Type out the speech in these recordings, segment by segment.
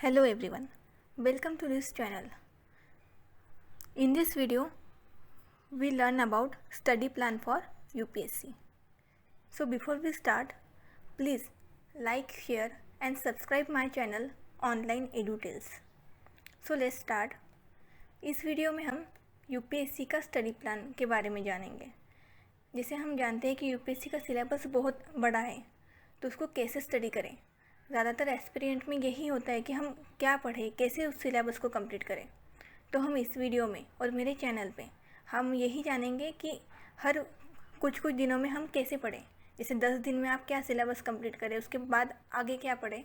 Hello everyone, welcome to this channel. In this video, we learn about study plan for UPSC. So before we start, please like, share and subscribe my channel Online EduTales. So let's start. इस video में हम UPSC का study plan के बारे में जानेंगे। जैसे हम जानते हैं कि UPSC का सिलेबस बहुत बड़ा है, तो उसको कैसे स्टडी करें। ज़्यादातर एस्पिरेंट में यही होता है कि हम क्या पढ़ें, कैसे उस सिलेबस को कंप्लीट करें। तो हम इस वीडियो में और मेरे चैनल पे हम यही जानेंगे कि हर कुछ दिनों में हम कैसे पढ़ें। जैसे 10 दिन में आप क्या सिलेबस कंप्लीट करें, उसके बाद आगे क्या पढ़ें,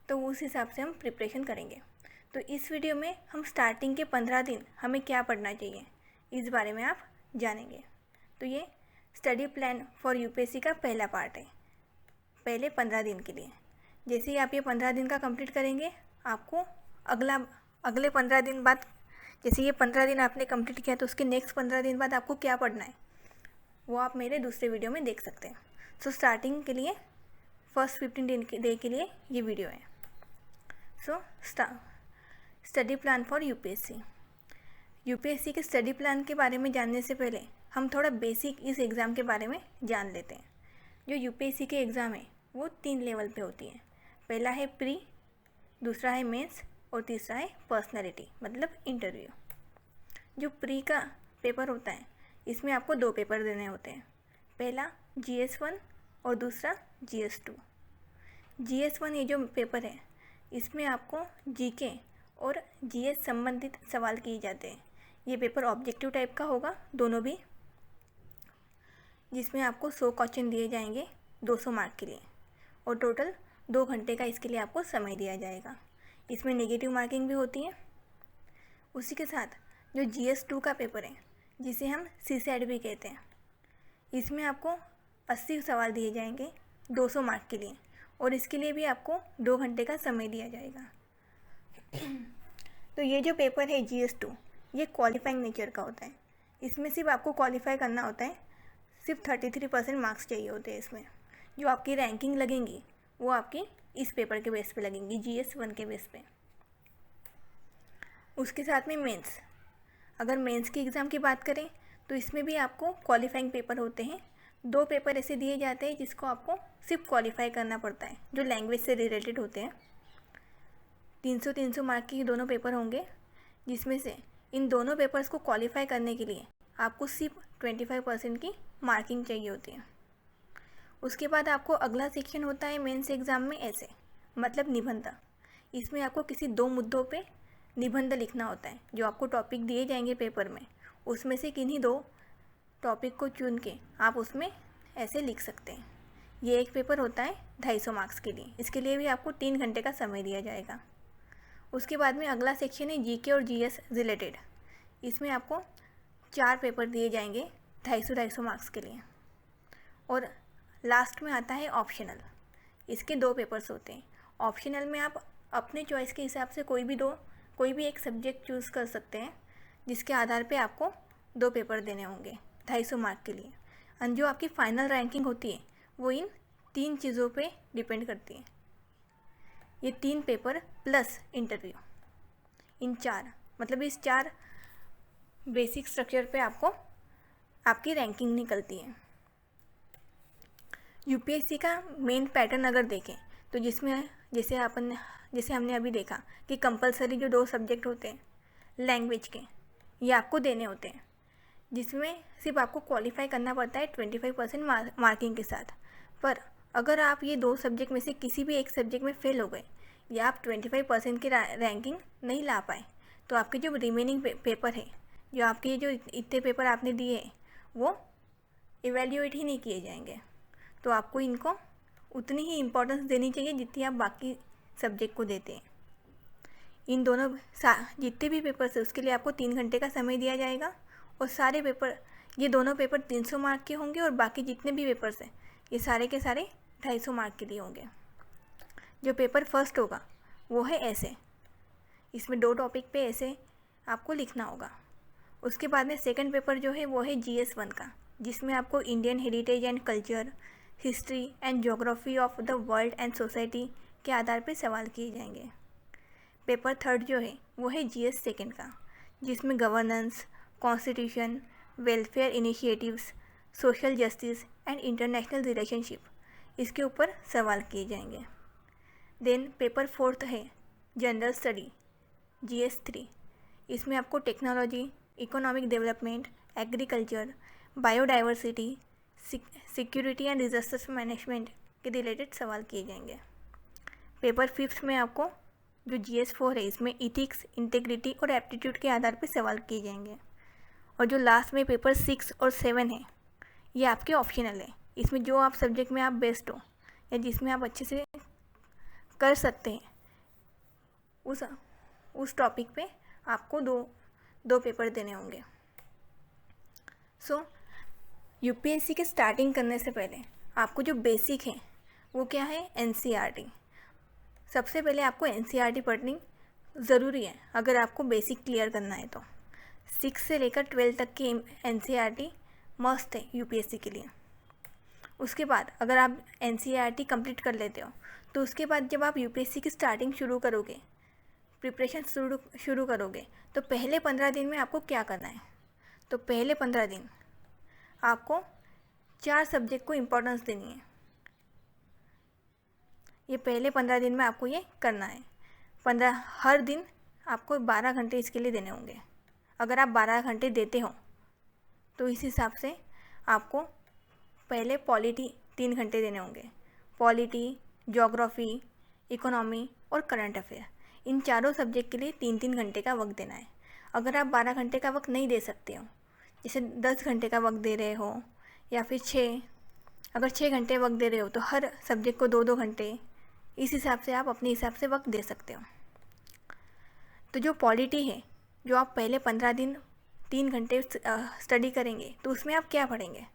तो उस हिसाब से हम प्रिपरेशन करेंगे। तो इस वीडियो में हम स्टार्टिंग के 15 दिन हमें क्या पढ़ना चाहिए, इस बारे में आप जानेंगे। तो ये स्टडी प्लान फॉर UPSC का पहला पार्ट है, पहले 15 दिन के लिए। जैसे ही आप ये 15 दिन का कंप्लीट करेंगे, आपको अगले 15 दिन बाद, जैसे ये 15 दिन आपने कंप्लीट किया, तो उसके नेक्स्ट 15 दिन बाद आपको क्या पढ़ना है वो आप मेरे दूसरे वीडियो में देख सकते हैं। सो स्टार्टिंग के लिए फर्स्ट 15 डे के लिए ये वीडियो है। So study plan for UPSC के स्टडी प्लान के बारे में जानने से पहले हम थोड़ा बेसिक इस एग्ज़ाम के बारे में जान लेते हैं। जो UPSC के एग्ज़ाम है वो 3 लेवल पे होती है। पहला है प्री, दूसरा है मेंस और तीसरा है पर्सनालिटी मतलब इंटरव्यू। जो प्री का पेपर होता है, इसमें आपको 2 पेपर देने होते हैं। पहला GS1 और दूसरा GS2। GS1 ये जो पेपर है, इसमें आपको GK और GS संबंधित सवाल किए जाते हैं। ये पेपर ऑब्जेक्टिव टाइप का होगा दोनों भी, जिसमें आपको 100 क्वेश्चन दिए जाएंगे 200 मार्क के लिए, और टोटल 2 घंटे का इसके लिए आपको समय दिया जाएगा। इसमें नेगेटिव मार्किंग भी होती है। उसी के साथ जो GS2 का पेपर है, जिसे हम CSAT भी कहते हैं, इसमें आपको 80 सवाल दिए जाएंगे 200 मार्क के लिए, और इसके लिए भी आपको 2 घंटे का समय दिया जाएगा। तो ये जो पेपर है GS2, ये क्वालिफाइंग नेचर का होता है। इसमें सिर्फ आपको क्वालिफाई करना होता है, सिर्फ 33% मार्क्स चाहिए होते हैं इसमें। जो आपकी रैंकिंग लगेंगी वो आपकी इस पेपर के बेस पे लगेंगी, GS1 के बेस पे। उसके साथ में मेंस, अगर मेंस की एग्ज़ाम की बात करें तो इसमें भी आपको क्वालिफाइंग पेपर होते हैं। 2 पेपर ऐसे दिए जाते हैं जिसको आपको सिर्फ क्वालिफाई करना पड़ता है, जो लैंग्वेज से रिलेटेड होते हैं। 300 मार्क के दोनों पेपर होंगे, जिसमें से इन दोनों पेपर्स को क्वालिफाई करने के लिए आपको सिर्फ 25% की मार्किंग चाहिए होती है। उसके बाद आपको अगला सेक्शन होता है मेंस एग्ज़ाम में ऐसे, मतलब निबंध। इसमें आपको किसी 2 मुद्दों पे निबंध लिखना होता है। जो आपको टॉपिक दिए जाएंगे पेपर में, उसमें से किन्हीं 2 टॉपिक को चुन के आप उसमें ऐसे लिख सकते हैं। ये एक पेपर होता है 250 मार्क्स के लिए। इसके लिए भी आपको 3 घंटे का समय दिया जाएगा। उसके बाद में अगला सेक्शन है GK और GS रिलेटेड। इसमें आपको 4 पेपर दिए जाएंगे 250 मार्क्स के लिए। और लास्ट में आता है ऑप्शनल। इसके 2 पेपर्स होते हैं। ऑप्शनल में आप अपने चॉइस के हिसाब से कोई भी एक सब्जेक्ट चूज़ कर सकते हैं, जिसके आधार पे आपको 2 पेपर देने होंगे 250 मार्क के लिए। और जो आपकी फाइनल रैंकिंग होती है वो इन 3 चीज़ों पे डिपेंड करती है। ये 3 पेपर प्लस इंटरव्यू, इन 4 मतलब इस 4 बेसिक स्ट्रक्चर पे आपको आपकी रैंकिंग निकलती है। UPSC का मेन पैटर्न अगर देखें तो जिसमें जैसे हमने अभी देखा कि कंपलसरी जो 2 सब्जेक्ट होते हैं लैंग्वेज के, ये आपको देने होते हैं, जिसमें सिर्फ आपको क्वालिफाई करना पड़ता है 25% मार्किंग के साथ। पर अगर आप ये 2 सब्जेक्ट में से किसी भी एक सब्जेक्ट में फेल हो गए या आप 25% की रैंकिंग नहीं ला पाए, तो आपके जो रिमेनिंग पेपर है, जो आपके जो इतने पेपर आपने दिए हैं, वो इवेल्यूएट ही नहीं किए जाएंगे। तो आपको इनको उतनी ही इम्पोर्टेंस देनी चाहिए जितनी आप बाकी सब्जेक्ट को देते हैं। इन दोनों जितने भी पेपर्स है उसके लिए आपको 3 घंटे का समय दिया जाएगा, और सारे पेपर, ये दोनों पेपर 300 मार्क के होंगे, और बाकी जितने भी पेपर्स हैं ये सारे के सारे 250 मार्क के लिए होंगे। जो पेपर फर्स्ट होगा वो है ऐसे, इसमें 2 टॉपिक पे ऐसे आपको लिखना होगा। उसके बाद में सेकंड पेपर जो है वो है GS1 का, जिसमें आपको Indian heritage and culture, history and geography of the world and society के आधार पर सवाल किए जाएंगे। पेपर थर्ड जो है वो है जीएस सेकेंड का, जिसमें governance, constitution, welfare initiatives, social justice and international relationship इसके ऊपर सवाल किए जाएंगे। देन पेपर फोर्थ है जनरल स्टडी जीएस 3। इसमें आपको technology, economic development, agriculture, biodiversity, security and disaster management के रिलेटेड सवाल किए जाएंगे। पेपर फिफ्थ में आपको जो जीएस 4 है इसमें इथिक्स, इंटेग्रिटी और एप्टीट्यूड के आधार पर सवाल किए जाएंगे। और जो लास्ट में पेपर 6 और 7 है ये आपके ऑप्शनल है। इसमें जो आप सब्जेक्ट में आप बेस्ट हो या जिसमें आप अच्छे से कर सकते हैं उस टॉपिक पे आपको दो पेपर देने होंगे। सो यूपीएससी के स्टार्टिंग करने से पहले आपको जो बेसिक है वो क्या है, एनसीईआरटी। सबसे पहले आपको एनसीईआरटी पढ़नी ज़रूरी है अगर आपको बेसिक क्लियर करना है तो। 6 से लेकर 12 तक की एनसीईआरटी मस्त है यूपीएससी के लिए। उसके बाद अगर आप एनसीईआरटी कंप्लीट कर लेते हो तो उसके बाद जब आप यूपीएससी की स्टार्टिंग शुरू करोगे, प्रिपरेशन शुरू करोगे, तो पहले 15 दिन में आपको क्या करना है। तो पहले 15 दिन आपको 4 सब्जेक्ट को इम्पोर्टेंस देनी है। ये पहले 15 दिन में आपको ये करना है। हर दिन आपको 12 घंटे इसके लिए देने होंगे। अगर आप 12 घंटे देते हो तो इस हिसाब से आपको पहले पॉलिटी 3 घंटे देने होंगे। पॉलिटी, ज्योग्राफी, इकोनॉमी और करंट अफेयर, इन चारों सब्जेक्ट के लिए 3-3 घंटे का वक्त देना है। अगर आप 12 घंटे का वक्त नहीं दे सकते हो, जैसे 10 घंटे का वक्त दे रहे हो या फिर 6 घंटे वक्त दे रहे हो तो हर सब्जेक्ट को 2-2 घंटे, इस हिसाब से आप अपने हिसाब से वक्त दे सकते हो। तो जो पॉलिटी है, जो आप पहले 15 दिन 3 घंटे स्टडी करेंगे तो उसमें आप क्या पढ़ेंगे,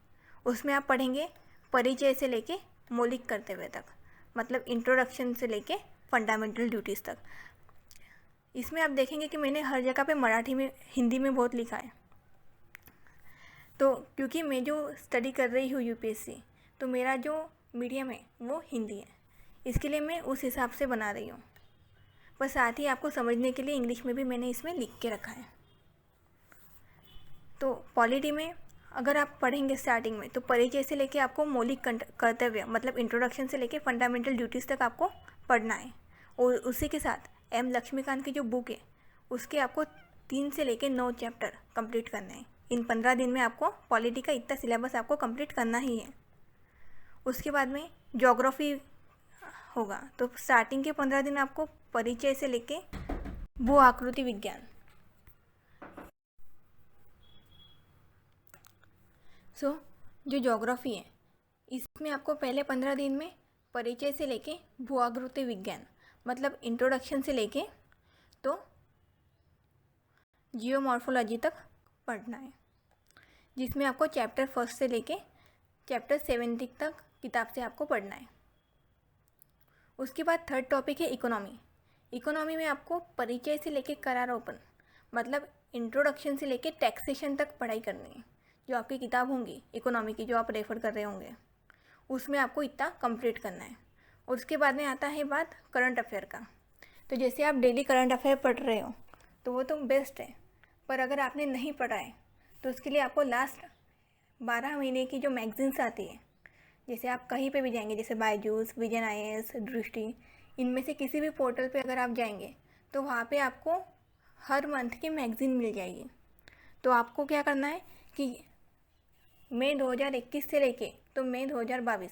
उसमें आप पढ़ेंगे परिचय से लेके मौलिक कर्तव्य तक, मतलब इंट्रोडक्शन से लेके फंडामेंटल ड्यूटीज़ तक। इसमें आप देखेंगे कि मैंने हर जगह पे मराठी में, हिंदी में बहुत लिखा है। तो क्योंकि मैं जो स्टडी कर रही हूँ यूपीएससी, तो मेरा जो मीडियम है वो हिंदी है, इसके लिए मैं उस हिसाब से बना रही हूँ। पर साथ ही आपको समझने के लिए इंग्लिश में भी मैंने इसमें लिख के रखा है। तो पॉलिटी में अगर आप पढ़ेंगे स्टार्टिंग में तो परिचय से लेके आपको मौलिक कर्तव्य, मतलब इंट्रोडक्शन से लेके फंडामेंटल ड्यूटीज़ तक आपको पढ़ना है। और उसी के साथ एम लक्ष्मीकांत की जो बुक है उसके आपको 3 से लेके 9 चैप्टर कंप्लीट करने हैं। इन 15 दिन में आपको पॉलिटी का इतना सिलेबस आपको कंप्लीट करना ही है। उसके बाद में ज्योग्राफी होगा, तो स्टार्टिंग के 15 दिन आपको परिचय से लेके भू आकृति विज्ञान, जो ज्योग्राफी है इसमें आपको पहले 15 दिन में परिचय से लेके भू आकृति विज्ञान, मतलब इंट्रोडक्शन से लेके तो जियोमॉर्फोलॉजी तक पढ़ना है, जिसमें आपको चैप्टर 1 से लेके चैप्टर 7 तक किताब से आपको पढ़ना है। उसके बाद थर्ड टॉपिक है इकोनॉमी। इकोनॉमी में आपको परिचय से लेके करारोपण, मतलब इंट्रोडक्शन से लेके टैक्सेशन तक पढ़ाई करनी है। जो आपकी किताब होंगी इकोनॉमी की, जो आप रेफ़र कर रहे होंगे, उसमें आपको इतना कंप्लीट करना है। और उसके बाद में आता है बात करंट अफेयर का। तो जैसे आप डेली करंट अफेयर पढ़ रहे हो तो वो तो बेस्ट है, पर अगर आपने नहीं पढ़ा है तो उसके लिए आपको लास्ट 12 महीने की जो मैगजीन्स आती है, जैसे आप कहीं पे भी जाएंगे, जैसे बायजूस, विजन IAS, दृष्टि, इनमें से किसी भी पोर्टल पे अगर आप जाएंगे तो वहाँ पे आपको हर मंथ की मैगज़ीन मिल जाएगी। तो आपको क्या करना है कि मई 2021 से लेके तो मई 2022,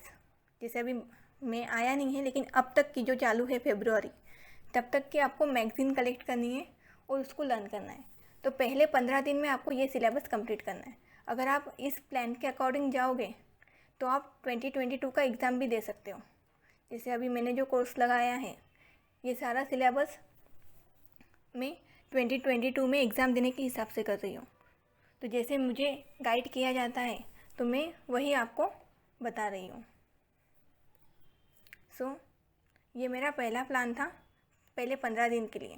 जैसे अभी मई आया नहीं है लेकिन अब तक की जो चालू है फरवरी, तब तक की आपको मैगज़ीन कलेक्ट करनी है और उसको लर्न करना है। तो पहले 15 दिन में आपको ये सिलेबस कंप्लीट करना है। अगर आप इस प्लान के अकॉर्डिंग जाओगे तो आप 2022 का एग्ज़ाम भी दे सकते हो। जैसे अभी मैंने जो कोर्स लगाया है, ये सारा सिलेबस मैं 2022 में एग्ज़ाम देने के हिसाब से कर रही हूँ। तो जैसे मुझे गाइड किया जाता है तो मैं वही आपको बता रही हूँ। ये मेरा पहला प्लान था पहले 15 दिन के लिए।